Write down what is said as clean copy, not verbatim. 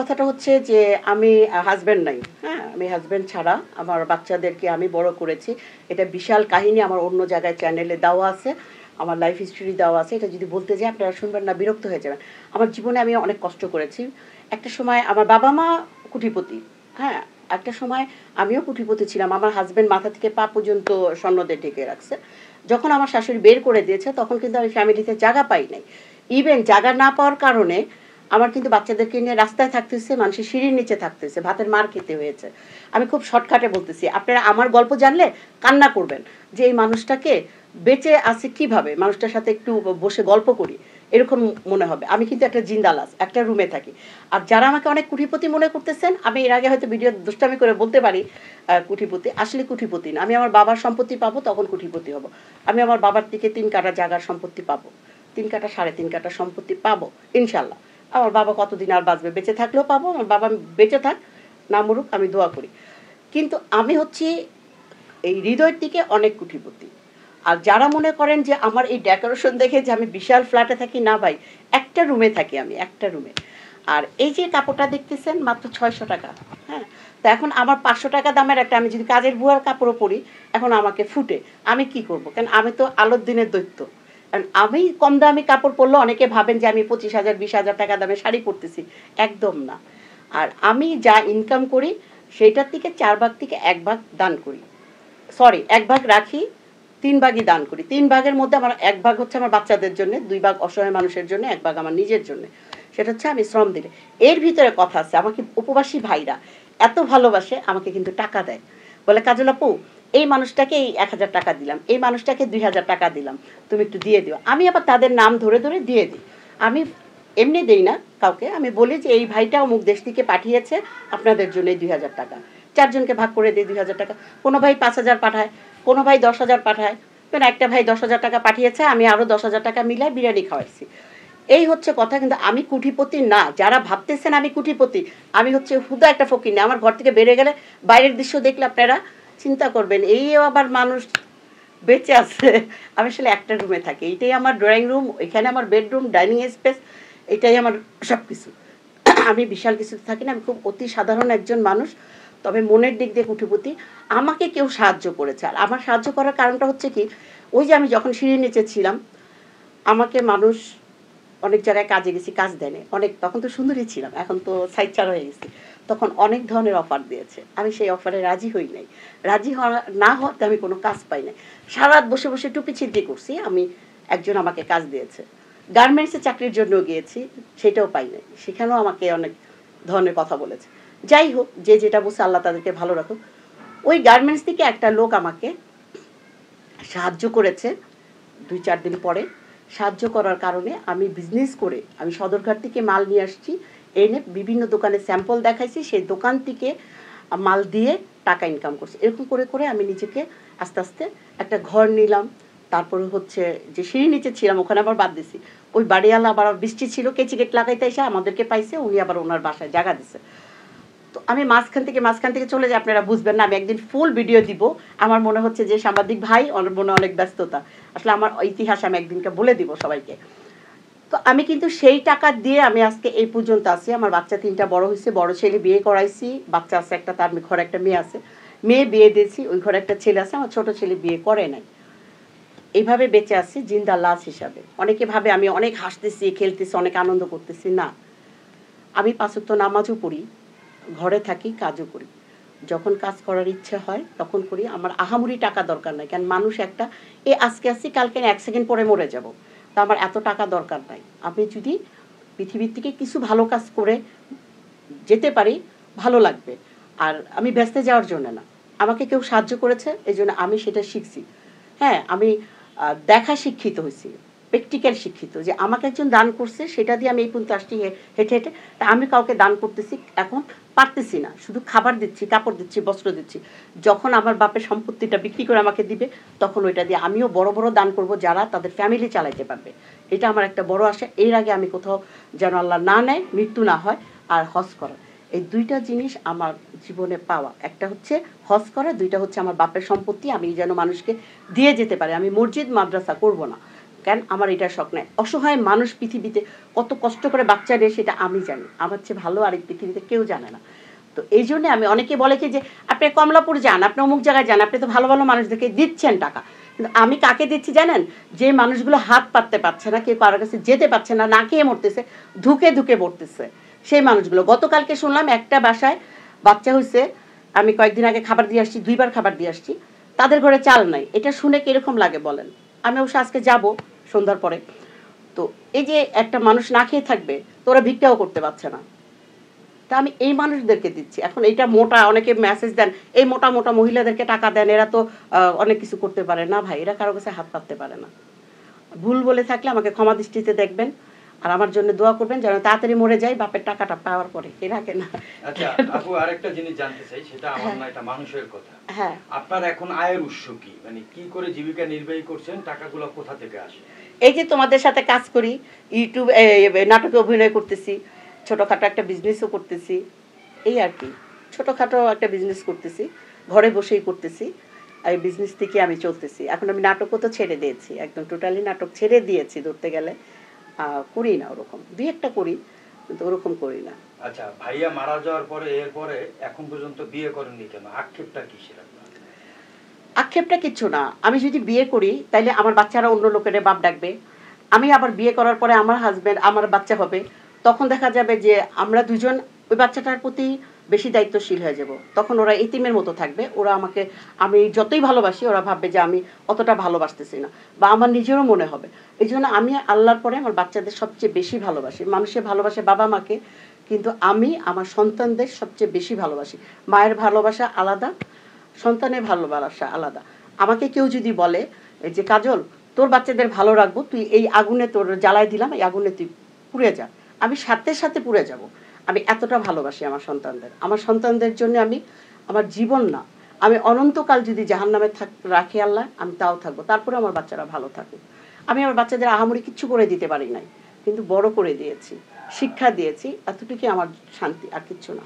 কথাটা হচ্ছে যে আমি হাজব্যান্ড নাই, হ্যাঁ, আমি হাজব্যান্ড ছাড়া আমার বাচ্চাদেরকে আমি বড় করেছি। এটা বিশাল কাহিনী, আমার অন্য জায়গায় চ্যানেলে দেওয়া আছে, আমার লাইফ হিস্ট্রি দেওয়া আছে। এটা যদি বলতে যাই আপনারা শুনবেন না, বিরক্ত হয়ে যাবেন। আমার জীবনে আমি অনেক কষ্ট করেছি। একটা সময় আমার বাবা মা কোটিপতি, হ্যাঁ, একটা সময় আমিও কোটিপতি ছিলাম। আমার হাজব্যান্ড মাথা থেকে পা পর্যন্ত স্বর্ণদের ঢেকে রাখছে। যখন আমার শাশুড়ি বের করে দিয়েছে তখন কিন্তু আমি ফ্যামিলিতে জায়গা পাই নাই। ইভেন জায়গা না পাওয়ার কারণে আমার কিন্তু বাচ্চাদেরকে নিয়ে রাস্তায় থাকতেছে, মানুষের সিঁড়ির নিচে থাকতেছে, ভাতের মার খেতে হয়েছে। আমি খুব শর্টকাটে বলতেছি, আপনারা আমার গল্প জানলে কান্না করবেন যে এই মানুষটাকে বেঁচে আছে কিভাবে, মানুষটার সাথে একটু বসে গল্প করি, এরকম মনে হবে। আমি কিন্তু একটা জিন্দালাস, একটা রুমে থাকি। আর যারা আমাকে অনেক কুটিপতি মনে করতেছেন, আমি এর আগে হয়তো ভিডিও দুষ্টামি করে বলতে পারি কুটিপতি, আসলে কুটিপতি না। আমি আমার বাবার সম্পত্তি পাবো তখন কুটিপতি হব। আমি আমার বাবার থেকে 3 কাঠা জায়গার সম্পত্তি পাবো, 3 কাঠা 3.5 কাঠা সম্পত্তি পাবো ইনশাল্লাহ। আমার বাবা কতদিন আর বাঁচবে, বেঁচে থাকলেও পাবো। আমার বাবা বেঁচে থাক, না মরুক, আমি দোয়া করি। কিন্তু আমি হচ্ছি এই হৃদয়ের দিকে অনেক কুটিপতি। আর যারা মনে করেন যে আমার এই ডেকোরেশন দেখে যে আমি বিশাল ফ্ল্যাটে থাকি, না ভাই, একটা রুমে থাকি আমি, একটা রুমে। আর এই যে কাপড়টা দেখতেছেন মাত্র 600 টাকা, হ্যাঁ। তো এখন আমার 500 টাকা দামের একটা, আমি যদি কাজের বুয়ার কাপড়ও পরি এখন আমাকে ফুটে, আমি কি করব? কারণ আমি তো আলোর দিনের দৈত্য। কারণ আমি কম দামি কাপড় পরলে অনেকে ভাবেন যে আমি 25,000 20,000 টাকা দামে শাড়ি পরতেছি, একদম না। আর আমি যা ইনকাম করি সেটার থেকে 4 ভাগ থেকে 1 ভাগ দান করি, সরি 1 ভাগ রাখি, 3 ভাগই দান করি। 3 ভাগের মধ্যে আমার 1 ভাগ হচ্ছে আমার বাচ্চাদের জন্য, 2 ভাগ অসহায় মানুষের জন্য, 1 ভাগ আমার নিজের জন্য। সেটা হচ্ছে আমি শ্রম দিলে। এর ভিতরে কথা আছে, আমাকে উপবাসী ভাইরা এত ভালোবাসে, আমাকে কিন্তু টাকা দেয়। বলে কাজল আপু, এই মানুষটাকে এই 1,000 টাকা দিলাম, এই মানুষটাকে 2,000 টাকা দিলাম, তুমি একটু দিয়ে দিও। আমি আবার তাদের নাম ধরে ধরে দিয়ে দিই। আমি এমনি দেই না কাউকে, আমি বলি যে এই ভাইটা অমুক দেশ থেকে পাঠিয়েছে আপনাদের জন্য এই 2,000 টাকা। 4 জনকে ভাগ করে দিই 2,000 টাকা। কোনো ভাই 5,000 পাঠায়, কোনো ভাই 10,000 পাঠায়। কারণ একটা ভাই 10,000 টাকা পাঠিয়েছে, আমি আরও 10,000 টাকা মিলাই বিরিয়ানি খাওয়াইছি। এই হচ্ছে কথা। কিন্তু আমি কুটিপতি না। যারা ভাবতেছেন আমি কুটিপতি, আমি হচ্ছে হুদা একটা ফকির না। আমার ঘর থেকে বেরিয়ে গেলে বাইরের দৃশ্য দেখলে আপনারা চিন্তা করবেন এই আবার মানুষ বেঁচে আছে। আমি আসলে একটা রুমে থাকি, এইটাই আমার ড্রয়িং রুম, এখানে আমার বেডরুম, ডাইনিং স্পেস, এটাই আমার সব কিছু। আমি বিশাল কিছুতে থাকি না, আমি খুব অতি সাধারণ একজন মানুষ। তবে মনের দিক দিয়ে কুটিপতি। আমাকে কেউ সাহায্য করেছে, আর আমার সাহায্য করার কারণটা হচ্ছে কি, ওই যে আমি যখন সিঁড়ির নিচে ছিলাম আমাকে মানুষ অনেক জায়গায় কাজে গেছি, কাজ দেয়নি অনেক, তখন তো সুন্দরী ছিলাম, এখন তো সাইডচার হয়ে গেছি। তখন অনেক ধরনের অফার দিয়েছে, আমি সেই অফারে রাজি হই নাই। রাজি হওয়া না হওয়াতে আমি কোনো কাজ পাই নাই। সারা রাত বসে বসে টুপি ছিদ্রি করছি, আমি একজন আমাকে কাজ দিয়েছে। গার্মেন্টসে চাকরির জন্য গিয়েছি, সেটাও পাই নাই, সেখানেও আমাকে অনেক ধরনের কথা বলেছে। যাই হোক, যে যেটা বলছে আল্লাহ তাদেরকে ভালো রাখুক। ওই গার্মেন্টস থেকে একটা লোক আমাকে সাহায্য করেছে 2-4 দিন পরে। সাহায্য করার কারণে আমি বিজনেস করে আমি সদরঘাট থেকে মাল নিয়ে আসছি, এনে বিভিন্ন দোকানে স্যাম্পল দেখাইছি, সেই দোকান থেকে মাল দিয়ে টাকা ইনকাম করছি। এরকম করে করে আমি নিজেকে আস্তে আস্তে একটা ঘর নিলাম। তারপরে হচ্ছে যে সিঁড়ির নিচে ছিলাম ওখানে আবার বাদ দিছি। ওই বাড়িওয়ালা আবার বৃষ্টি ছিল, কেচি গেট লাগাইতে এসে আমাদেরকে পাইছে, উনি আবার ওনার বাসায় জায়গা দিছে। তো আমি মাঝখান থেকে চলে যাই, আপনারা বুঝবেন না। আমি একদিন ফুল ভিডিও দিব। আমার মনে হচ্ছে যে সাংবাদিক ভাই ওনার মনে অনেক ব্যস্ততা, আসলে আমার ইতিহাস আমি একদিনকে বলে দিব সবাইকে। তো আমি কিন্তু সেই টাকা দিয়ে আমি আজকে এই পর্যন্ত আছি। আমার বাচ্চা 3টা বড় হয়েছে, বড় ছেলে বিয়ে করাইছি, বাচ্চা আছে একটা, তার ঘরে একটা মেয়ে আছে, মেয়ে বিয়ে দিয়েছি, ওই ঘরে একটা ছেলে আছে, আমার ছোট ছেলে বিয়ে করে নাই। এইভাবে বেঁচে আছি জিন্দা লাশ হিসাবে। অনেকে ভাবে আমি অনেক হাসতেছি, খেলতেছি, অনেক আনন্দ করতেছি, না। আমি 5 ওয়াক্ত নামাজও পড়ি, ঘরে থাকি, কাজও করি। যখন কাজ করার ইচ্ছে হয় তখন করি। আমার আহামরি টাকা দরকার নাই, কারণ মানুষ একটা আজকে আসছি কালকে 1 সেকেন্ড পরে মরে যাব। তা আমার এত টাকা দরকার নাই। আমি যদি পৃথিবীর থেকে কিছু ভালো কাজ করে যেতে পারি, ভালো লাগবে। আর আমি ব্যস্ত যাওয়ার জন্য না, আমাকে কেউ সাহায্য করেছে এই জন্য আমি সেটা শিখছি। হ্যাঁ, আমি দেখা শিক্ষিত হয়েছি, প্র্যাকটিক্যাল শিক্ষিত, যে আমাকে একজন দান করছে, সেটা দিয়ে আমি এই পর্যন্ত আসছি হেঁটে হেঁটে। তা আমি কাউকে দান করতেছি এখন পারতেছি না, শুধু খাবার দিচ্ছি, কাপড় দিচ্ছি, বস্ত্র দিচ্ছি। যখন আমার বাপের সম্পত্তিটা বিক্রি করে আমাকে দিবে, তখন ওইটা দিয়ে আমিও বড় বড় দান করব, যারা তাদের ফ্যামিলি চালাইতে পারবে। এটা আমার একটা বড় আশা। এর আগে আমি কোথাও যেন আল্লাহ না নেয়, মৃত্যু না হয়। আর হজ করা, এই 2টা জিনিস আমার জীবনে পাওয়া। একটা হচ্ছে হজ করা, 2টা হচ্ছে আমার বাপের সম্পত্তি আমি যেন মানুষকে দিয়ে যেতে পারি। আমি মসজিদ মাদ্রাসা করব না, কেন আমার এটা শখ নাই। অসহায় মানুষ পৃথিবীতে কত কষ্ট করে বাচ্চা নেয় সেটা আমি জানি, আমার চেয়ে ভালো আর এই পৃথিবীতে কেউ জানে না। তো এই জন্য আমি অনেকে বলে কি যে আপনি কমলাপুর যান, আপনি অমুক জায়গায় যান, আপনি তো ভালো ভালো মানুষদেরকে দিচ্ছেন টাকা, কিন্তু আমি কাকে দিচ্ছি জানেন? যে মানুষগুলো হাত পাততে পারছে না, কেউ কারোর কাছে যেতে পারছে না, না খেয়ে মরতেছে, ধুকে ধুকে মরতেছে, সেই মানুষগুলো। গতকালকে শুনলাম একটা বাসায় বাচ্চা হয়েছে, আমি কয়েকদিন আগে খাবার দিয়ে আসছি, 2বার খাবার দিয়ে আসছি, তাদের ঘরে চাল নাই। এটা শুনে কিরকম লাগে বলেন? আমি অবশ্য আজকে যাব সন্ধ্যার পরে। তো এই যে একটা মানুষ না খেয়ে থাকবে, তো ওরা ভিক্ষাও করতে পারছে না, তা আমি এই মানুষদেরকে দিচ্ছি। এখন এইটা মোটা, অনেকে মেসেজ দেন এই মোটা মোটা মহিলাদেরকে টাকা দেন, এরা তো অনেক কিছু করতে পারে না। ভাই, এরা কারো কাছে হাত পাততে পারে না। ভুল বলে থাকলে আমাকে ক্ষমা দৃষ্টিতে দেখবেন, আর আমার জন্য দোয়া করবেন যেন তাড়াতাড়ি মরে যাই বাপের টাকাটা পাওয়ার পরে, এর আগে না। আচ্ছা আপু, আরেকটা জিনিস জানতে চাই, সেটা আমার না, এটা মানুষের কথা। হ্যাঁ, আপনার এখন আয়ের উৎস কি, মানে কি করে জীবিকা নির্বাহী করছেন, টাকাগুলো কোথা থেকে আসে? এই যে তোমাদের সাথে কাজ করি, ইউটিউব নাটকে অভিনয় করতেছি, ছোটোখাটো একটা বিজনেসও করতেছি, এই আর কি। ছোটোখাটো একটা বিজনেস করতেছি, ঘরে বসেই করতেছি, এই বিজনেস থেকে আমি চলতেছি। এখন আমি নাটকও তো ছেড়ে দিয়েছি, একদম টোটালি নাটক ছেড়ে দিয়েছি ধরতে গেলে। করি না ওরকম, দুই একটা করি, কিন্তু ওরকম করি না। আচ্ছা, ভাইয়া মারা যাওয়ার পরে এরপরে এখন পর্যন্ত বিয়ে করেননি কেন? আক্ষেপটা কিসের আপনার? আক্ষেপটা কিচ্ছু না। আমি যদি বিয়ে করি তাইলে আমার বাচ্চারা অন্য লোকের বাপ ডাকবে, আমি আবার বিয়ে করার পরে আমার হাজব্যান্ড, আমার বাচ্চা হবে, তখন দেখা যাবে যে আমরা দুজন ওই বাচ্চাটার প্রতি বেশি দায়িত্বশীল হয়ে যাব। তখন ওরা এতিমের মতো থাকবে, ওরা আমাকে, আমি যতই ভালোবাসি ওরা ভাববে যে আমি অতটা ভালোবাসতেছি না, বা আমার নিজেরও মনে হবে। এই জন্য আমি আল্লাহর পরে আমার বাচ্চাদের সবচেয়ে বেশি ভালোবাসি। মানুষে ভালোবাসে বাবা মাকে, কিন্তু আমি আমার সন্তানদের সবচেয়ে বেশি ভালোবাসি। মায়ের ভালোবাসা আলাদা, সন্তানের ভালোবাসা আলাদা। আমাকে কেউ যদি বলে যে কাজল তোর বাচ্চাদের ভালো রাখবো, তুই এই আগুনে তোর জ্বালায় দিলাম, এই আগুনে তুই পুড়ে যা, আমি সাথে সাথে পুড়ে যাব। আমি এতটা ভালোবাসি আমার সন্তানদের। আমার সন্তানদের জন্য আমি আমার জীবন না, আমি অনন্তকাল যদি জাহান্নামে রাখি আল্লাহ, আমি তাও থাকবো, তারপরে আমার বাচ্চারা ভালো থাকুক। আমি আমার বাচ্চাদের আহামরি কিচ্ছু করে দিতে পারি নাই, কিন্তু বড় করে দিয়েছি, শিক্ষা দিয়েছি, এতটুকুই আমার শান্তি, আর কিচ্ছু না।